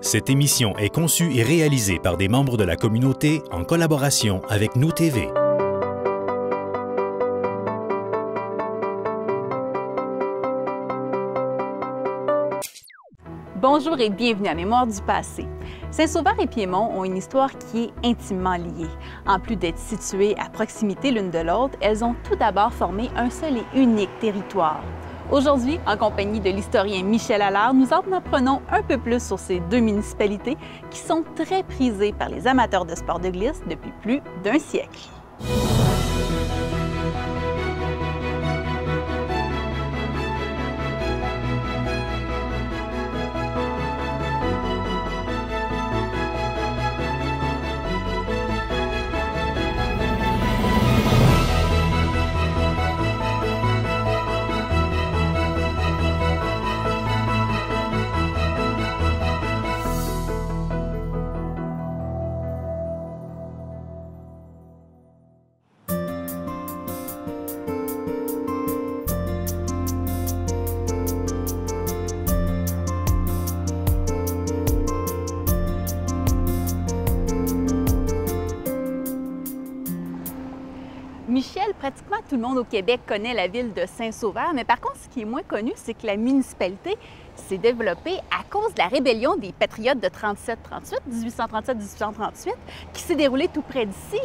Cette émission est conçue et réalisée par des membres de la communauté en collaboration avec Nous TV. Bonjour et bienvenue à Mémoire du passé. Saint-Sauveur et Piémont ont une histoire qui est intimement liée. En plus d'être situées à proximité l'une de l'autre, elles ont tout d'abord formé un seul et unique territoire. Aujourd'hui, en compagnie de l'historien Michel Allard, nous en apprenons un peu plus sur ces deux municipalités qui sont très prisées par les amateurs de sport de glisse depuis plus d'un siècle. Michel, pratiquement tout le monde au Québec connaît la ville de Saint-Sauveur, mais par contre, ce qui est moins connu, c'est que la municipalité s'est développée à cause de la rébellion des Patriotes de 1837-1838, qui s'est déroulée tout près d'ici,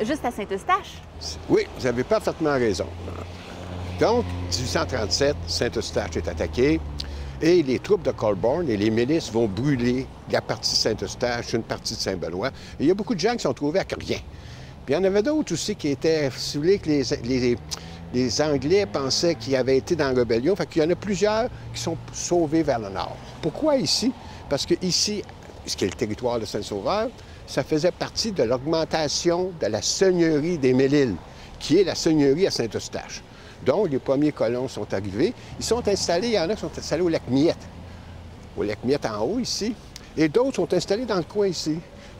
juste à Saint-Eustache. Oui, vous avez parfaitement raison. Donc, 1837, Saint-Eustache est attaqué et les troupes de Colborne et les milices vont brûler la partie de Saint-Eustache, une partie de Saint-Benoît. Et il y a beaucoup de gens qui sont trouvés avec rien. Puis il y en avait d'autres aussi qui étaient, si vous voulez, que les Anglais pensaient qu'ils avaient été dans la rébellion. Fait qu'il y en a plusieurs qui sont sauvés vers le nord. Pourquoi ici? Parce que ici, ce qui est le territoire de Saint-Sauveur, ça faisait partie de l'augmentation de la seigneurie des Mélilles, qui est la seigneurie à Saint-Eustache. Donc, les premiers colons sont arrivés. Ils sont installés, il y en a qui sont installés au lac Miette. Au lac Miette en haut, ici. Et d'autres sont installés dans le coin ici.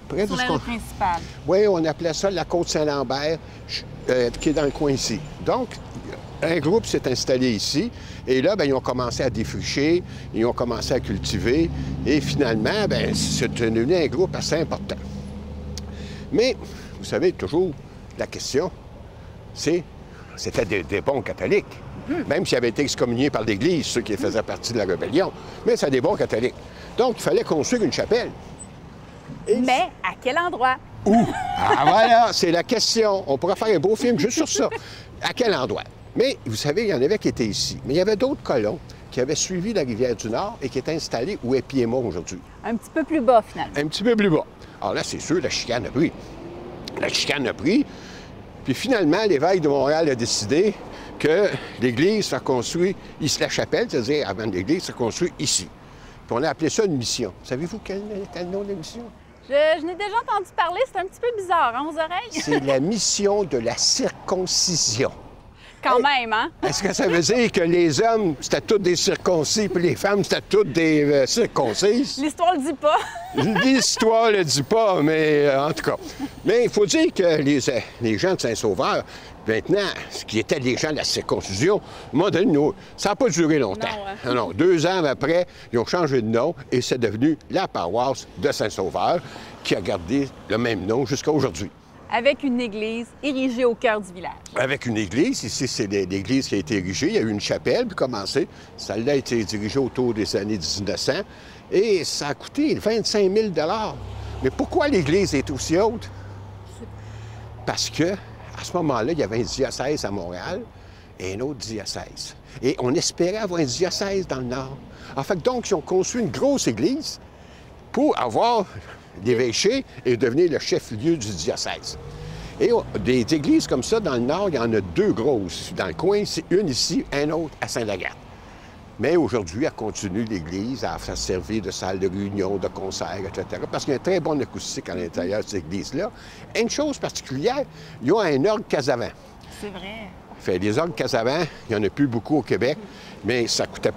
Sur la rue principale. Oui, on appelait ça la Côte-Saint-Lambert, qui est dans le coin ici. Donc, un groupe s'est installé ici, et là, bien, ils ont commencé à défricher, ils ont commencé à cultiver, et finalement, bien, c'est devenu un groupe assez important. Mais, vous savez, toujours, la question, c'était des bons catholiques, même s'ils avaient été excommuniés par l'Église, ceux qui faisaient partie de la rébellion, mais c'est des bons catholiques. Donc, il fallait construire une chapelle. Mais à quel endroit? Où? Ah voilà, c'est la question. On pourrait faire un beau film juste sur ça. À quel endroit? Mais vous savez, il y en avait qui étaient ici. Mais il y avait d'autres colons qui avaient suivi la rivière du Nord et qui étaient installés où est Piémont aujourd'hui. Un petit peu plus bas, finalement. Un petit peu plus bas. Alors là, c'est sûr, la chicane a pris. La chicane a pris. Puis finalement, l'évêque de Montréal a décidé que l'église soit construite ici, la chapelle, c'est-à-dire avant l'église, soit construite ici. Puis on a appelé ça une mission. Savez-vous quel était le nom de la mission? Je n'ai déjà entendu parler, c'est un petit peu bizarre, hein, aux oreilles? C'est la mission de la circoncision. Quand même, hein? Est-ce que ça veut dire que les hommes, c'était tous des circoncis, puis les femmes, c'était toutes des circoncises? L'histoire le dit pas. L'histoire le dit pas, mais en tout cas. Mais il faut dire que les gens de Saint-Sauveur, maintenant, ce qui étaient les gens de la circoncision, à un moment donné, ça n'a pas duré longtemps. Non, Non, 2 ans après, ils ont changé de nom et c'est devenu la paroisse de Saint-Sauveur qui a gardé le même nom jusqu'à aujourd'hui. Avec une église érigée au cœur du village. Avec une église. Ici, c'est l'église qui a été érigée. Il y a eu une chapelle, puis commencé. Celle-là a été dirigée autour des années 1900. Et ça a coûté 25 000 $. Mais pourquoi l'église est aussi haute? Parce que à ce moment-là, il y avait un diocèse à Montréal et un autre diocèse. Et on espérait avoir un diocèse dans le Nord. En fait, donc, ils ont construit une grosse église pour avoir l'évêché et devenir le chef-lieu du diocèse. Et des églises comme ça, dans le Nord, il y en a 2 grosses. Dans le coin, c'est une ici, une autre à Saint-Lagarde. Mais aujourd'hui, elle continue, l'Église, à servir de salle de réunion, de concert, etc. Parce qu'il y a un très bon acoustique à l'intérieur de cette église-là. Et une chose particulière, ils ont un orgue Casavant. C'est vrai. Fait des orgues Casavant, il n'y en a plus beaucoup au Québec, mais ça coûtait...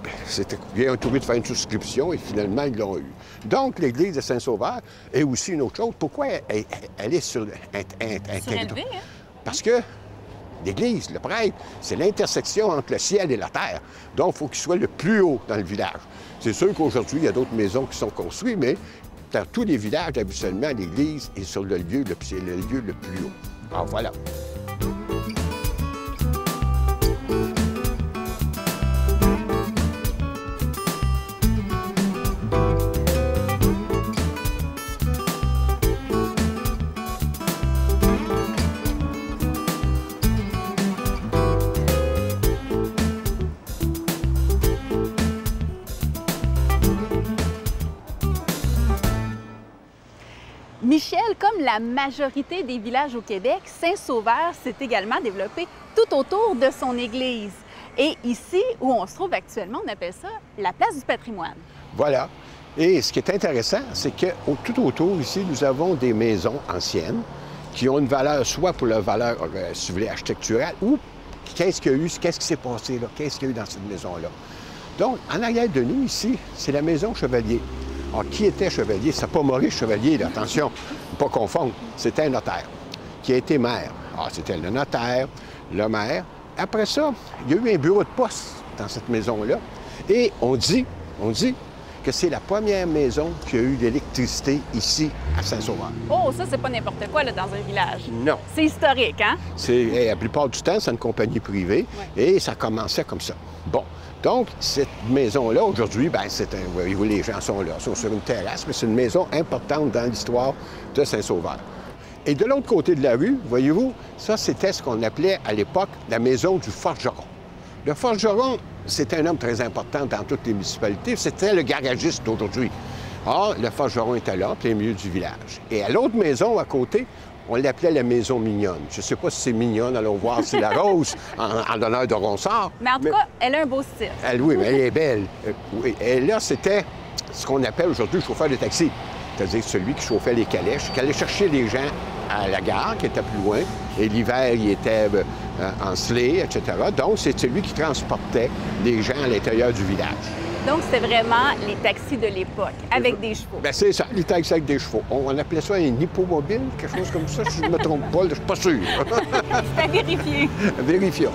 Ils ont trouvé de faire une souscription et finalement, ils l'ont eu. Donc, l'église de Saint-Sauveur est aussi une autre chose. Pourquoi elle est sur... Surélevée, hein? Parce que l'église, le prêtre, c'est l'intersection entre le ciel et la terre. Donc, il faut qu'il soit le plus haut dans le village. C'est sûr qu'aujourd'hui, il y a d'autres maisons qui sont construites, mais dans tous les villages, habituellement, l'église est sur le lieu le plus haut. Alors, voilà. Michel, comme la majorité des villages au Québec, Saint-Sauveur s'est également développé tout autour de son église. Et ici, où on se trouve actuellement, on appelle ça la place du patrimoine. Voilà. Et ce qui est intéressant, c'est que tout autour ici, nous avons des maisons anciennes qui ont une valeur, soit pour leur valeur, si vous voulez, architecturale, ou qu'est-ce qu'il y a eu, qu'est-ce qui s'est passé là, qu'est-ce qu'il y a eu dans cette maison-là. Donc, en arrière de nous, ici, c'est la maison Chevalier. Alors, qui était Chevalier? C'est pas Maurice Chevalier, là, attention, ne pas confondre. C'était un notaire qui a été maire. Alors, c'était le notaire, le maire. Après ça, il y a eu un bureau de poste dans cette maison-là. Et on dit que c'est la première maison qui a eu l'électricité ici, à Saint-Sauveur. Oh, ça, c'est pas n'importe quoi, là, dans un village. Non. C'est historique, hein? La plupart du temps, c'est une compagnie privée. Ouais. Et ça commençait comme ça. Bon. Donc, cette maison-là, aujourd'hui, bien, voyez-vous, les gens sont là, sont sur une terrasse, mais c'est une maison importante dans l'histoire de Saint-Sauveur. Et de l'autre côté de la rue, voyez-vous, ça, c'était ce qu'on appelait à l'époque la maison du forgeron. Le forgeron, c'était un homme très important dans toutes les municipalités. C'était le garagiste d'aujourd'hui. Or, le forgeron était là, en plein milieu du village. Et à l'autre maison, à côté, on l'appelait la maison mignonne. Je ne sais pas si c'est mignonne, allons voir si la rose, en l'honneur de Ronsard. Mais en tout cas, elle a un beau style. Oui, mais elle est belle. Oui. Et là, c'était ce qu'on appelle aujourd'hui le chauffeur de taxi. C'est-à-dire celui qui chauffait les calèches, qui allait chercher les gens à la gare, qui était plus loin. Et l'hiver, il était en sleigh, etc. Donc, c'est celui qui transportait les gens à l'intérieur du village. Donc, c'était vraiment les taxis de l'époque, avec des chevaux. Bien, c'est ça, les taxis avec des chevaux. On appelait ça un hippomobile, quelque chose comme ça, si je ne me trompe pas, je ne suis pas sûr. C'est à vérifier. Vérifions.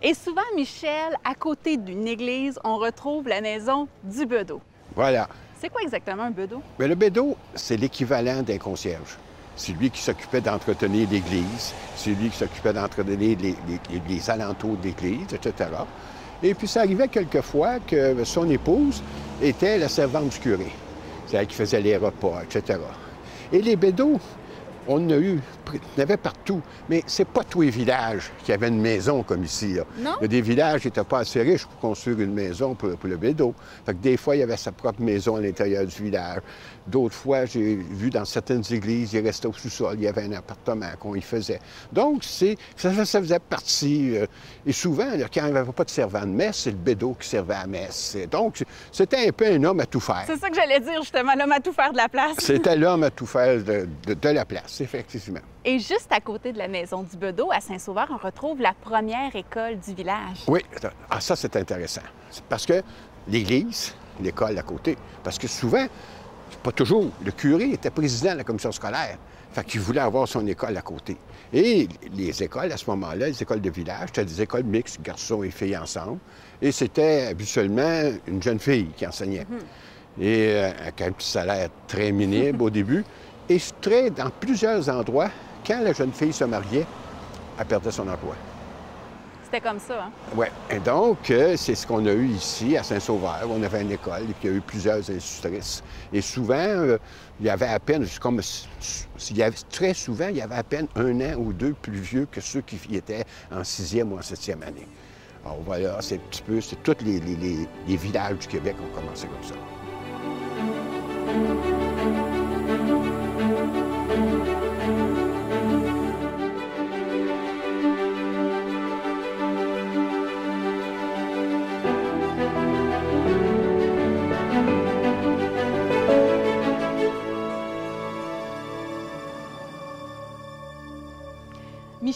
Et souvent, Michel, à côté d'une église, on retrouve la maison du bedeau. Voilà. C'est quoi exactement un bedeau? Bien, le bedeau, c'est l'équivalent d'un concierge. C'est lui qui s'occupait d'entretenir l'église, c'est lui qui s'occupait d'entretenir les alentours de l'église, etc. Et puis, ça arrivait quelquefois que son épouse était la servante du curé. C'est elle qui faisait les repas, etc. Et les bedeaux, on en avait partout, mais c'est pas tous les villages qui avaient une maison comme ici. Là. Non? Il y a des villages qui n'étaient pas assez riches pour construire une maison pour le bédot. Fait que des fois, il y avait sa propre maison à l'intérieur du village. D'autres fois, j'ai vu dans certaines églises, il restait au sous-sol, il y avait un appartement qu'on y faisait. Donc, ça faisait partie. Et souvent, là, quand il n'y avait pas de servant de messe, c'est le bédot qui servait à la messe. Donc, c'était un peu un homme à tout faire. C'est ça que j'allais dire, justement, l'homme à tout faire de la place. C'était l'homme à tout faire de la place, effectivement. Et juste à côté de la maison du bedeau, à Saint-Sauveur, on retrouve la première école du village. Oui, ça, c'est intéressant. C'est parce que l'église, l'école à côté, parce que souvent, pas toujours, le curé était président de la commission scolaire. Fait qu'il voulait avoir son école à côté. Et les écoles, à ce moment-là, les écoles de village, c'était des écoles mixtes, garçons et filles ensemble. Et c'était habituellement une jeune fille qui enseignait. Et avec un petit salaire très minime au début. Et dans plusieurs endroits, quand la jeune fille se mariait, elle perdait son emploi. C'était comme ça, hein? Oui. Et donc, c'est ce qu'on a eu ici, à Saint-Sauveur. On avait une école et puis il y a eu plusieurs institutrices. Et souvent, il y avait à peine, très souvent, il y avait à peine 1 an ou 2 plus vieux que ceux qui étaient en 6e ou en 7e année. Alors voilà, c'est tous les villages du Québec ont commencé comme ça.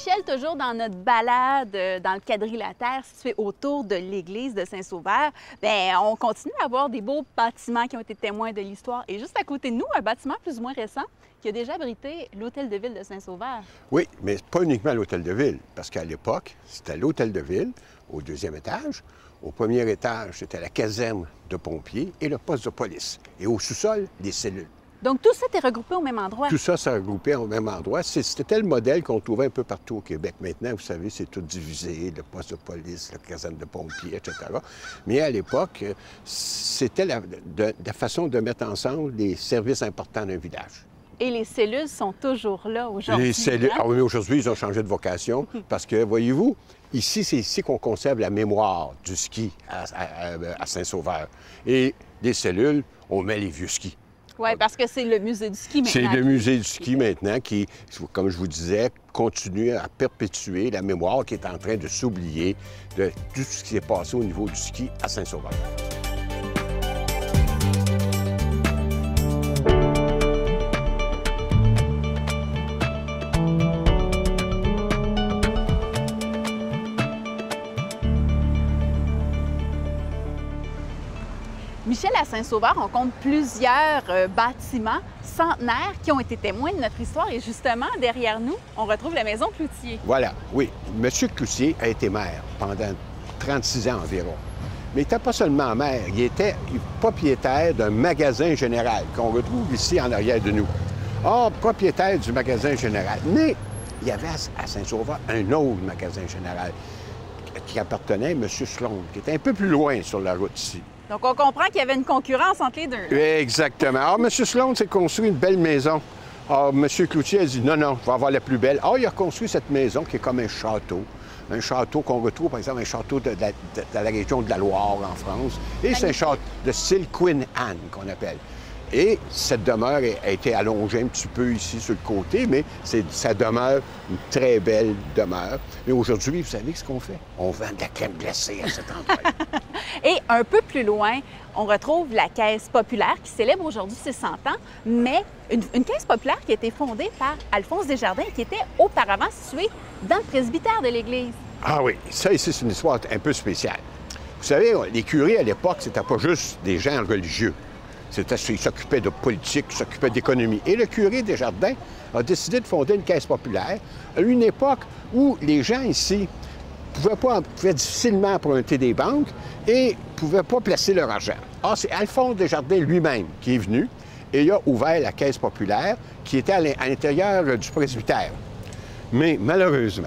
Michel, toujours dans notre balade dans le quadrilatère situé autour de l'église de Saint-Sauveur, bien, on continue à voir des beaux bâtiments qui ont été témoins de l'histoire. Et juste à côté de nous, un bâtiment plus ou moins récent qui a déjà abrité l'Hôtel de Ville de Saint-Sauveur. Oui, mais pas uniquement l'Hôtel de Ville, parce qu'à l'époque, c'était l'Hôtel de Ville au 2e étage. Au 1er étage, c'était la caserne de pompiers et le poste de police. Et au sous-sol, les cellules. Donc, tout ça est regroupé au même endroit? Tout ça s'est regroupé au même endroit. C'était le modèle qu'on trouvait un peu partout au Québec. Maintenant, vous savez, c'est tout divisé, le poste de police, la caserne de pompiers, etc. Mais à l'époque, c'était la façon de mettre ensemble les services importants d'un village. Et les cellules sont toujours là aujourd'hui. Les cellules, ah oui, mais aujourd'hui, ils ont changé de vocation parce que, voyez-vous, ici, c'est ici qu'on conserve la mémoire du ski à Saint-Sauveur. Et les cellules, on met les vieux skis. Oui, parce que c'est le musée du ski maintenant. C'est le musée du ski maintenant qui, comme je vous disais, continue à perpétuer la mémoire qui est en train de s'oublier de tout ce qui s'est passé au niveau du ski à Saint-Sauveur. Michel, à Saint-Sauveur, on compte plusieurs bâtiments centenaires qui ont été témoins de notre histoire. Et justement, derrière nous, on retrouve la maison Cloutier. Voilà, oui. M. Cloutier a été maire pendant 36 ans environ. Mais il n'était pas seulement maire, il était propriétaire d'un magasin général qu'on retrouve ici en arrière de nous. Or, propriétaire du magasin général. Mais il y avait à Saint-Sauveur un autre magasin général qui appartenait à M. Sloan, qui était un peu plus loin sur la route ici. Donc, on comprend qu'il y avait une concurrence entre les deux. Exactement. Alors, M. Sloan s'est construit une belle maison. Alors, M. Cloutier a dit non, non, je vais avoir la plus belle. Alors, il a construit cette maison qui est comme un château. Un château qu'on retrouve, par exemple, un château de la région de la Loire en France. Et c'est un château de style Queen Anne qu'on appelle. Et cette demeure a été allongée un petit peu ici sur le côté, mais ça demeure une très belle demeure. Mais aujourd'hui, vous savez ce qu'on fait? On vend de la crème glacée à cet endroit. Et un peu plus loin, on retrouve la Caisse populaire qui célèbre aujourd'hui ses 100 ans, mais une caisse populaire qui a été fondée par Alphonse Desjardins qui était auparavant située dans le presbytère de l'Église. Ah oui, ça ici, c'est une histoire un peu spéciale. Vous savez, les curés à l'époque, c'était pas juste des gens religieux. Ils s'occupaient de politique, ils s'occupaient d'économie. Et le curé Desjardins a décidé de fonder une caisse populaire à une époque où les gens ici pouvaient difficilement emprunter des banques et ne pouvaient pas placer leur argent. Or, c'est Alphonse Desjardins lui-même qui est venu et il a ouvert la caisse populaire qui était à l'intérieur du presbytère. Mais malheureusement,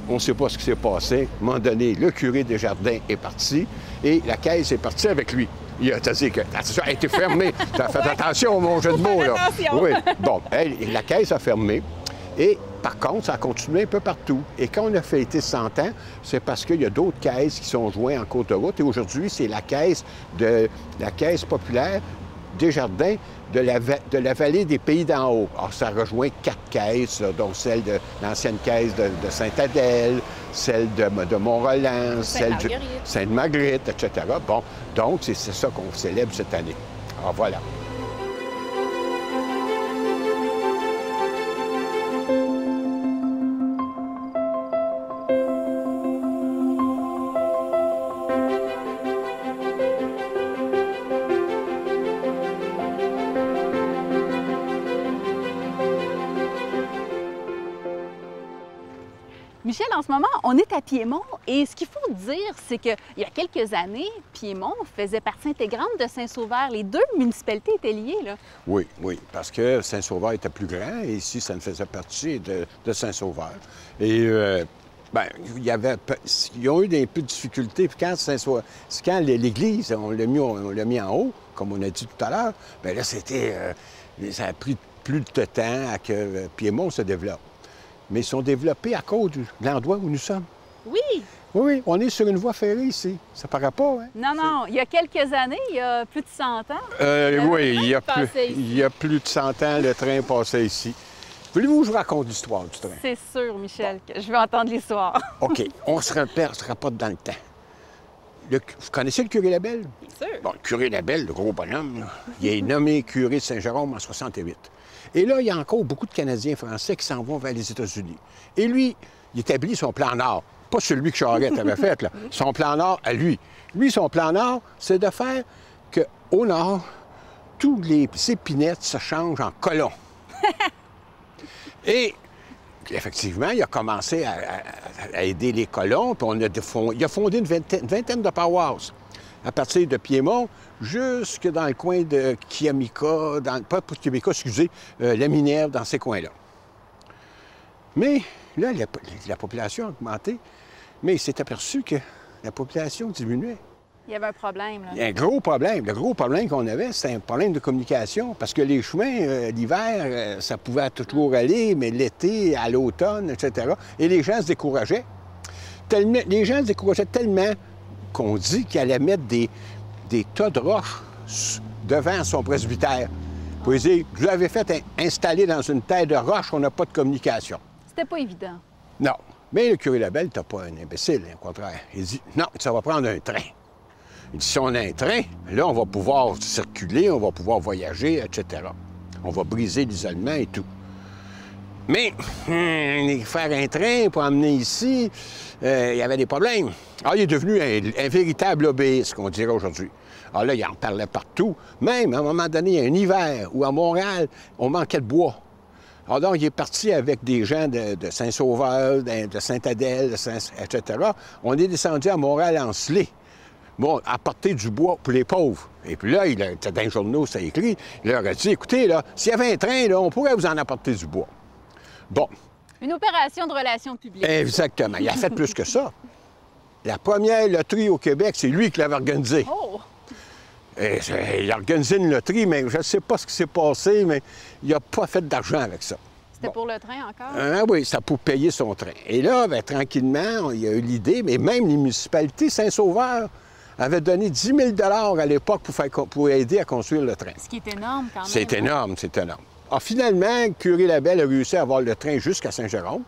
on ne sait pas ce qui s'est passé. À un moment donné, le curé Desjardins est parti et la caisse est partie avec lui. Il a dit que ça a été fermé. Faites attention à mon jeu de mots, là. Oui. Bon, la caisse a fermé. Et par contre, ça a continué un peu partout. Et quand on a fêté 100 ans, c'est parce qu'il y a d'autres caisses qui sont jointes en cours de route. Et aujourd'hui, c'est la caisse populaire Desjardins de la vallée des Pays d'en haut. Alors, ça rejoint 4 caisses, là, dont celle de l'ancienne caisse de Sainte-Adèle, celle de Mont-Roland, celle de Sainte-Marguerite, etc. Bon, donc, c'est ça qu'on célèbre cette année. Alors, voilà. Michel, en ce moment, on est à Piémont et ce qu'il faut dire, c'est qu'il y a quelques années, Piémont faisait partie intégrante de Saint-Sauveur. Les deux municipalités étaient liées, là. Oui, oui, parce que Saint-Sauveur était plus grand et ici, ça ne faisait partie de Saint-Sauveur. Et, ils ont eu des peu de difficultés. Puis quand l'église, on l'a mis en haut, comme on a dit tout à l'heure, bien là, ça a pris plus de temps à que Piémont se développe. Mais ils sont développés à cause de l'endroit où nous sommes. Oui! Oui, on est sur une voie ferrée ici. Ça paraît pas, hein? Non, non. Il y a quelques années, il y a plus de 100 ans. Oui, il y a plus de 100 ans, le train passait ici. Voulez-vous que je vous raconte l'histoire du train? C'est sûr, Michel, que je veux entendre l'histoire. OK. On se rapporte dans le temps. Vous connaissez le curé Labelle? Bien sûr. Bon, le curé Labelle, le gros bonhomme, là, il est nommé curé de Saint-Jérôme en 68. Et là, il y a encore beaucoup de Canadiens français qui s'en vont vers les États-Unis. Et lui, il établit son plan Nord. Pas celui que Charest avait fait, là. Son plan Nord à lui. Lui, son plan Nord, c'est de faire qu'au Nord, tous les épinettes se changent en colons. Et effectivement, il a commencé à aider les colons, puis il a fondé une vingtaine de paroisses, à partir de Piémont jusque dans le coin de Kiamika, pas Kiamika, excusez, la Minerve, dans ces coins-là. Mais là, la population a augmenté, mais il s'est aperçu que la population diminuait. Il y avait un problème, là. Il y a un gros problème. Le gros problème qu'on avait, c'était un problème de communication. Parce que les chemins, l'hiver, ça pouvait toujours aller, mais l'été, à l'automne, etc. Et les gens se décourageaient. Les gens se décourageaient tellement qu'on dit qu'il allait mettre des tas de roches devant son presbytère. Pour dire, je l'avais fait installer dans une terre de roche, on n'a pas de communication. C'était pas évident. Non. Mais le curé Labelle, t'as pas un imbécile, au contraire. Il dit, non, ça va prendre un train. Il dit, si on a un train, là, on va pouvoir circuler, on va pouvoir voyager, etc. On va briser l'isolement et tout. Mais faire un train pour emmener ici, il y avait des problèmes. Alors, il est devenu un véritable lobbyiste, qu'on dirait aujourd'hui. Alors là, il en parlait partout. Même, à un moment donné, il y a un hiver où, à Montréal, on manquait de bois. Alors donc, il est parti avec des gens de Saint-Sauveur, de Sainte-Adèle, etc. On est descendu à Montréal en Slé. Bon, apporter du bois pour les pauvres. Et puis là, dans les journaux, ça écrit, il leur a dit, écoutez, là, s'il y avait un train, là, on pourrait vous en apporter du bois. Bon. Une opération de relations publiques. Exactement. Il a fait plus que ça. La première loterie au Québec, c'est lui qui l'avait organisée. Oh! Il a organisé une loterie, mais je ne sais pas ce qui s'est passé, mais il n'a pas fait d'argent avec ça. C'était pour le train encore? Oui, c'était pour payer son train. Et là, bien, tranquillement, il y a eu l'idée, mais même les municipalités, Saint-Sauveur avait donné 10 000 à l'époque pour aider à construire le train. Ce qui est énorme quand même. C'est énorme, c'est énorme. Alors, finalement, le curé Labelle a réussi à avoir le train jusqu'à Saint-Jérôme.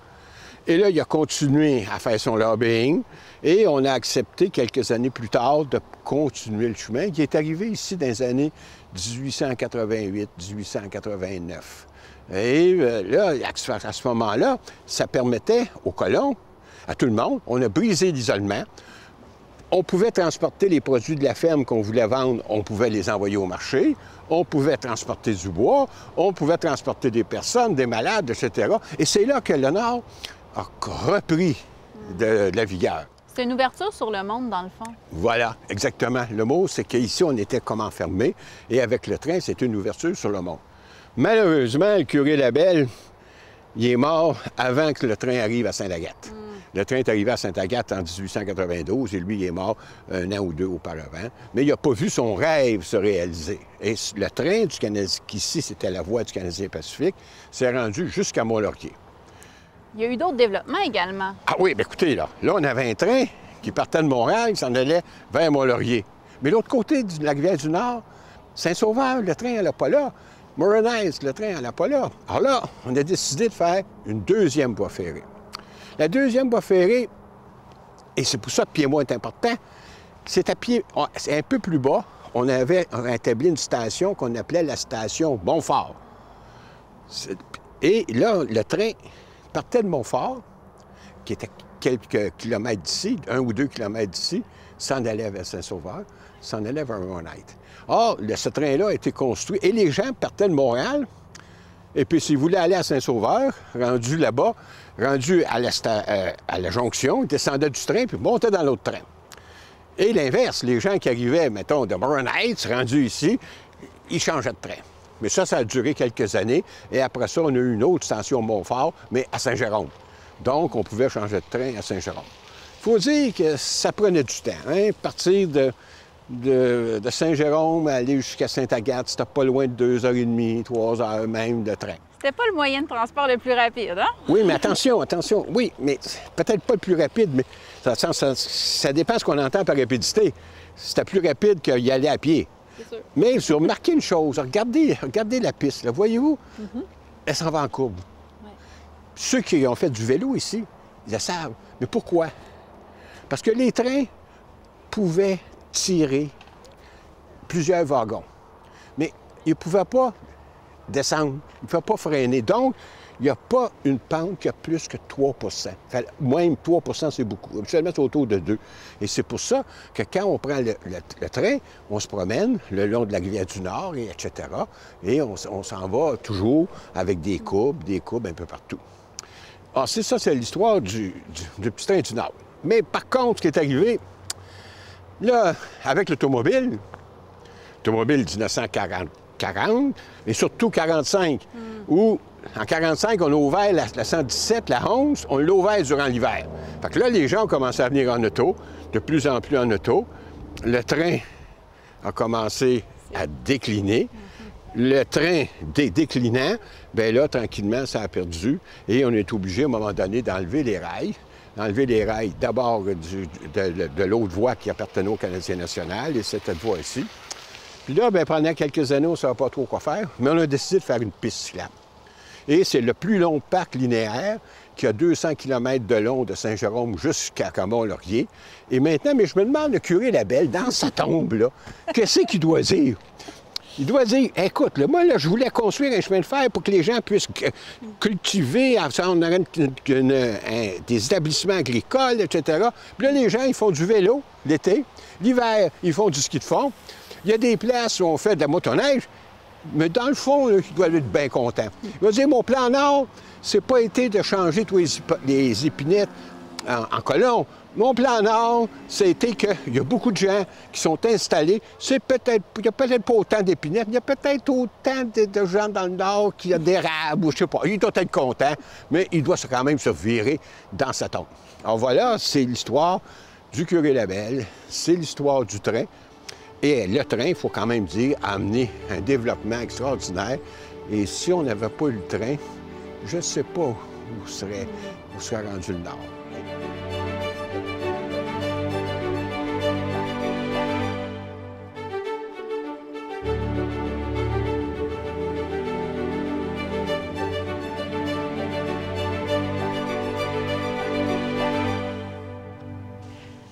Et là, il a continué à faire son lobbying. Et on a accepté quelques années plus tard de continuer le chemin qui est arrivé ici dans les années 1888-1889. Et là, à ce moment-là, ça permettait aux colons, à tout le monde, on a brisé l'isolement. On pouvait transporter les produits de la ferme qu'on voulait vendre, on pouvait les envoyer au marché. On pouvait transporter du bois, on pouvait transporter des personnes, des malades, etc. Et c'est là que le Nord a repris de la vigueur. C'est une ouverture sur le monde, dans le fond. Voilà, exactement. Le mot, c'est qu'ici, on était comme enfermés, et avec le train, c'est une ouverture sur le monde. Malheureusement, le curé Labelle, il est mort avant que le train arrive à Sainte-Agathe. Le train est arrivé à Sainte-Agathe en 1892 et lui, il est mort un an ou deux auparavant. Mais il n'a pas vu son rêve se réaliser. Et le train du Canadien, qui ici, c'était la voie du Canadien-Pacifique, s'est rendu jusqu'à Mont-Laurier. Il y a eu d'autres développements également. Ah oui, bien écoutez, là, on avait un train qui partait de Montréal, qui s'en allait vers Mont-Laurier. Mais l'autre côté de la rivière du Nord, Saint-Sauveur, le train n'allait pas là. Moronaise, le train n'allait pas là. Alors là, on a décidé de faire une deuxième voie ferrée. La deuxième voie ferrée, et c'est pour ça que Piémont est important, c'est un peu plus bas, on avait établi une station qu'on appelait la station Montfort. Et là, le train partait de Montfort, qui était quelques kilomètres d'ici, 1 ou 2 kilomètres d'ici, s'en allait vers Saint-Sauveur, s'en allait vers Monite. Or, ce train-là a été construit, et les gens partaient de Montréal, et puis s'ils voulaient aller à Saint-Sauveur, rendu là-bas, rendu à la jonction, ils descendaient du train, puis montaient dans l'autre train. Et l'inverse, les gens qui arrivaient, mettons, de Moronite, rendus ici, ils changeaient de train. Mais ça a duré quelques années, et après ça, on a eu une autre station Montfort, mais à Saint-Jérôme. Donc, on pouvait changer de train à Saint-Jérôme. Il faut dire que ça prenait du temps, hein? Partir de Saint-Jérôme à aller jusqu'à Sainte-Agathe, c'était pas loin de 2h30, 3h même de train. C'était pas le moyen de transport le plus rapide, hein? Oui, mais attention, oui, mais peut-être pas le plus rapide, mais ça dépend ce qu'on entend par rapidité. C'était plus rapide qu'y aller à pied. C'est sûr. Mais j'ai remarqué une chose, regardez la piste, là, voyez-vous? Elle s'en va en courbe. Ouais. Ceux qui ont fait du vélo ici, ils le savent. Mais pourquoi? Parce que les trains pouvait tirer plusieurs wagons. Mais il ne pouvait pas descendre, il ne pouvait pas freiner. Donc, il n'y a pas une pente qui a plus que 3 Même 3 c'est beaucoup. Habituellement, c'est autour de 2. Et c'est pour ça que quand on prend le train, on se promène le long de la rivière du Nord, et etc. Et on s'en va toujours avec des courbes un peu partout. Alors, c'est ça, c'est l'histoire du petit train du Nord. Mais par contre, ce qui est arrivé, là, avec l'automobile 1940, mais surtout 45, où en 45, on a ouvert la 117, la 11, on l'a ouvert durant l'hiver. Fait que là, les gens ont commencé à venir en auto, de plus en plus en auto. Le train a commencé à décliner. Le train déclinant, bien là, tranquillement, ça a perdu. Et on est obligé, à un moment donné, d'enlever les rails. D'abord de l'autre voie qui appartenait au Canadien national, et cette voie ici. Puis là, bien, pendant quelques années, on ne savait pas trop quoi faire, mais on a décidé de faire une piste cyclable. Et c'est le plus long parc linéaire qui a 200 km de long de Saint-Jérôme jusqu'à Camon-Laurier. Et maintenant, mais je me demande, le curé Labelle, dans sa tombe, là, qu'est-ce qu'il doit dire? Il doit dire, écoute, là, moi, là, je voulais construire un chemin de fer pour que les gens puissent cultiver, on aurait des établissements agricoles, etc. Puis là, les gens, ils font du vélo l'été. L'hiver, ils font du ski de fond. Il y a des places où on fait de la motoneige, mais dans le fond, là, ils doivent être bien contents. Il va dire, mon plan Nord, c'est pas été de changer tous les épinettes en colons. Mon plan Nord, c'était qu'il y a beaucoup de gens qui sont installés. Il n'y a peut-être pas autant d'épinettes, il y a peut-être autant de gens dans le Nord qui ont des érables, ou je sais pas. Il doit être content, mais il doit quand même se virer dans sa tombe. Alors voilà, c'est l'histoire du curé Labelle, c'est l'histoire du train. Et le train, il faut quand même dire, a amené un développement extraordinaire. Et si on n'avait pas eu le train, je ne sais pas où serait rendu le Nord.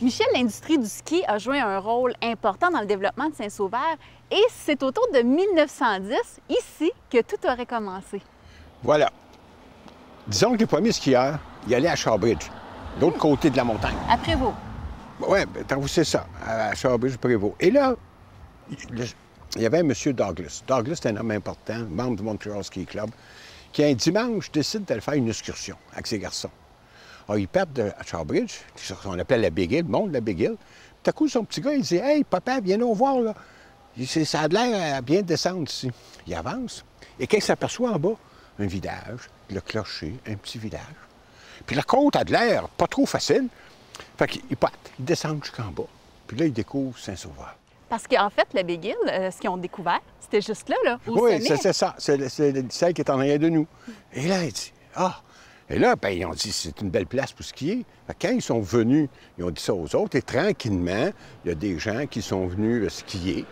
Michel, l'industrie du ski a joué un rôle important dans le développement de Saint-Sauveur et c'est autour de 1910, ici, que tout aurait commencé. Voilà. Disons que les premiers skieurs, ils allaient à Shawbridge, de l'autre côté de la montagne. À Prévost. Oui, c'est ça, à Shawbridge-Prévost. Et là, il y avait un monsieur Douglas. Douglas, c'est un homme important, membre du Montreal Ski Club, qui, un dimanche, décide d'aller faire une excursion avec ses garçons. Alors, ils partent de Shawbridge, on appelle la Big Hill, monte la Big Hill. Tout à coup, son petit gars, il dit « Hey, papa, viens nous voir, là. » Ça a l'air à bien descendre ici. Il avance. Et qu'est-ce qu'il s'aperçoit en bas? Un village, le clocher, un petit village. Puis la côte a de l'air pas trop facile. Fait qu'ils partent, ils descendent jusqu'en bas. Puis là, ils découvrent Saint-Sauveur. Parce qu'en fait, la Big Hill, ce qu'ils ont découvert, c'était juste là, au sommet. Oui, c'est ça. C'est celle qui est en arrière de nous. Et là, il dit « Ah! » Et là, bien, ils ont dit, c'est une belle place pour skier. Quand ils sont venus, ils ont dit ça aux autres, et tranquillement, il y a des gens qui sont venus skier.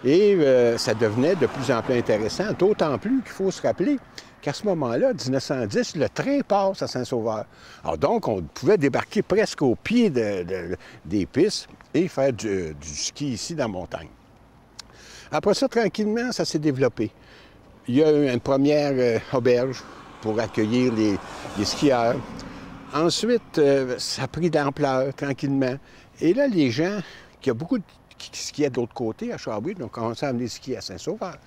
Et ça devenait de plus en plus intéressant, d'autant plus qu'il faut se rappeler qu'à ce moment-là, 1910, le train passe à Saint-Sauveur. Alors donc, on pouvait débarquer presque au pied des pistes et faire du ski ici dans la montagne. Après ça, tranquillement, ça s'est développé. Il y a eu une première auberge pour accueillir les skieurs. Ensuite, ça a pris d'ampleur tranquillement. Et là, les gens, il y a beaucoup qui skiaient de l'autre côté, à Shawbridge, ont commencé à venir skier à Saint-Sauveur.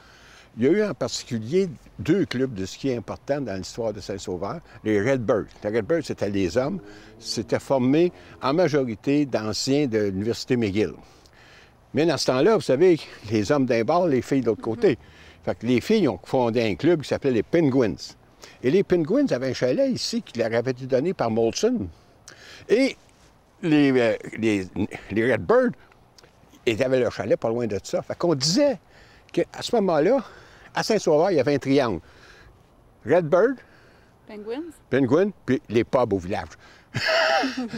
Il y a eu en particulier 2 clubs de ski importants dans l'histoire de Saint-Sauveur. Les Redbirds. Les Redbirds, c'était les hommes. C'était formé en majorité d'anciens de l'Université McGill. Mais dans ce temps-là, vous savez, les hommes d'un bord, les filles de l'autre côté. Fait que les filles ont fondé un club qui s'appelait les Penguins. Et les Penguins avaient un chalet ici qui leur avait été donné par Molson. Et les Redbirds, ils avaient leur chalet pas loin de ça. Fait qu'on disait qu'à ce moment-là, à Saint-Sauveur, il y avait un triangle. Redbird, Penguin, puis les pubs au village.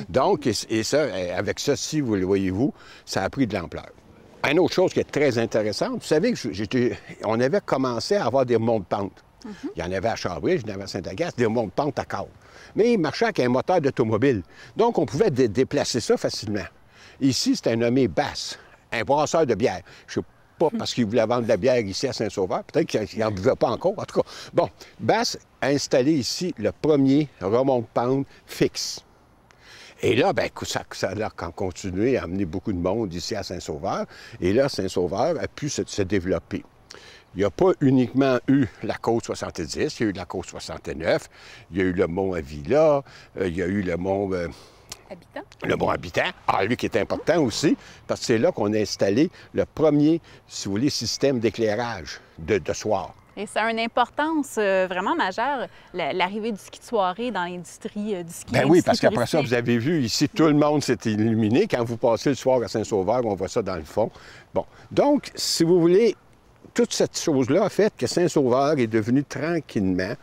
Donc, et ça, avec ça, si vous le voyez-vous, ça a pris de l'ampleur. Une autre chose qui est très intéressante, vous savez on avait commencé à avoir des remontes-pentes. Il y en avait à Shawbridge, il y en avait à Saint-Agathe, des remontes-pentes à cordes. Mais ils marchaient avec un moteur d'automobile. Donc, on pouvait déplacer ça facilement. Ici, c'était un nommé Basse, un brasseur de bière. Je ne sais pas parce qu'il voulait vendre de la bière ici à Saint-Sauveur. Peut-être qu'il n'en buvait pas encore. En tout cas, bon, Basse a installé ici le premier remonte-pente fixe. Et là, bien, ça a continué à amener beaucoup de monde ici à Saint-Sauveur. Et là, Saint-Sauveur a pu se développer. Il n'y a pas uniquement eu la côte 70, il y a eu la côte 69, il y a eu le mont Avila, il y a eu le mont... Habitant. Le mont Habitant. Ah, lui qui est important aussi, parce que c'est là qu'on a installé le premier, si vous voulez, système d'éclairage de soir. Et ça a une importance vraiment majeure, l'arrivée du ski de soirée dans l'industrie du ski. Bien oui, parce qu'après ça, vous avez vu, ici, tout le monde s'est illuminé. Quand vous passez le soir à Saint-Sauveur, on voit ça dans le fond. Bon, donc, si vous voulez, toute cette chose-là a fait que Saint-Sauveur est devenu tranquillement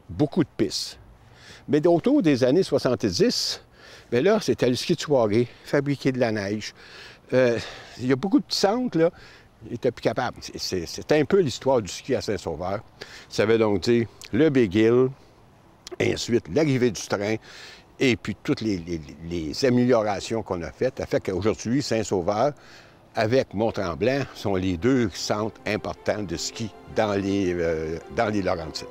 beaucoup de pistes. Mais autour des années 70, bien là, c'était le ski de soirée, fabriquer de la neige. Il y a beaucoup de centres, là, ils n'étaient plus capables. C'est un peu l'histoire du ski à Saint-Sauveur. Ça veut donc dire le Big Hill, et ensuite l'arrivée du train, et puis toutes les améliorations qu'on a faites, a fait qu'aujourd'hui, Saint-Sauveur, avec Mont-Tremblant, sont les deux centres importants de ski dans les Laurentides.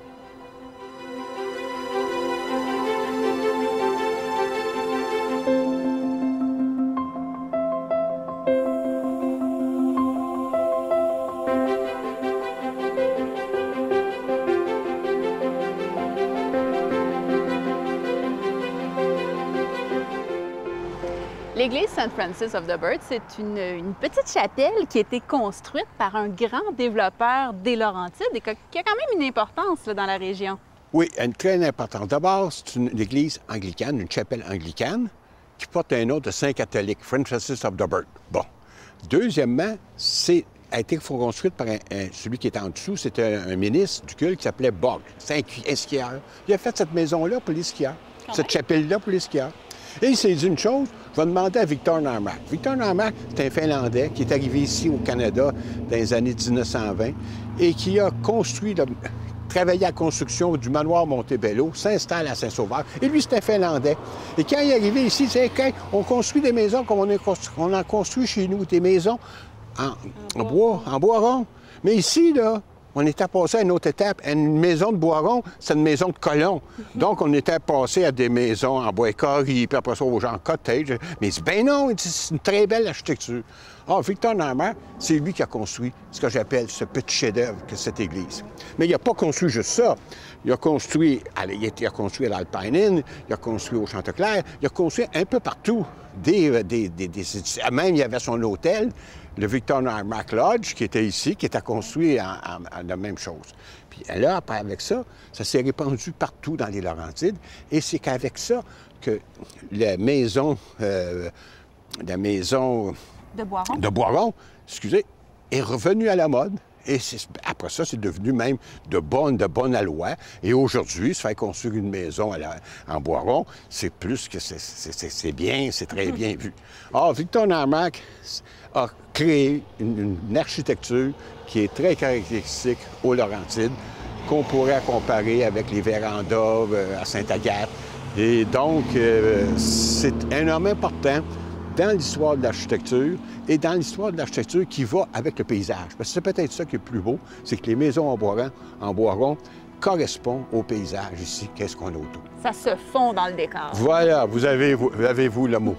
L'église St. Francis of the Birds, c'est une petite chapelle qui a été construite par un grand développeur des Laurentides et qui a quand même une importance là, dans la région. Oui, une très importante. D'abord, c'est une église anglicane, une chapelle anglicane, qui porte un nom de saint catholique, Francis of the Bird. Bon. Deuxièmement, a été construite par celui qui est en dessous, c'était un ministre du culte qui s'appelait Bog. C'est un skieur. Il a fait cette maison-là pour les skieurs, cette chapelle-là pour les skieurs. Et il s'est dit une chose, je vais demander à Victor Narmak. Victor Narmak, c'est un Finlandais qui est arrivé ici au Canada dans les années 1920 et qui a travaillé à la construction du manoir Montebello, s'installe à Saint-Sauveur. Et lui, c'est un Finlandais. Et quand il est arrivé ici, il disait, hey, on construit des maisons comme on a construit chez nous, des maisons en bois rond. Mais ici, là, on était passé à une autre étape. Une maison de bois rond, c'est une maison de colons. Donc, on était passé à des maisons en bois carré, puis après ça, aux gens cottage. Mais il dit, ben non, c'est une très belle architecture. Ah, Victor Narmak, c'est lui qui a construit ce que j'appelle ce petit chef-d'œuvre que cette église. Mais il n'a pas construit juste ça. Il a construit à l'Alpine Inn, il a construit au Chanteclair, il a construit un peu partout. Même, il y avait son hôtel, le Victor Narmak Lodge, qui était ici, qui était construit en la même chose. Puis là, après, avec ça, ça s'est répandu partout dans les Laurentides. Et c'est qu'avec ça que la maison de Boiron, excusez, est revenue à la mode. Et après ça, c'est devenu même de bonne aloi. Et aujourd'hui, se faire construire une maison en Boiron, c'est plus que c'est bien, c'est très bien vu. Or, Victor Narmak a créé une architecture qui est très caractéristique aux Laurentides, qu'on pourrait comparer avec les vérandas à Sainte-Agathe. Et donc, c'est un homme important dans l'histoire de l'architecture et dans l'histoire de l'architecture qui va avec le paysage. Parce que c'est peut-être ça qui est le plus beau, c'est que les maisons en bois rond correspondent au paysage ici, qu'est-ce qu'on a autour. Ça se fond dans le décor. Voilà, vous avez le mot.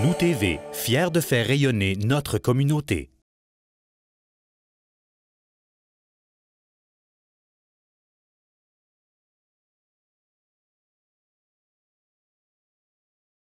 Nous TV, fiers de faire rayonner notre communauté.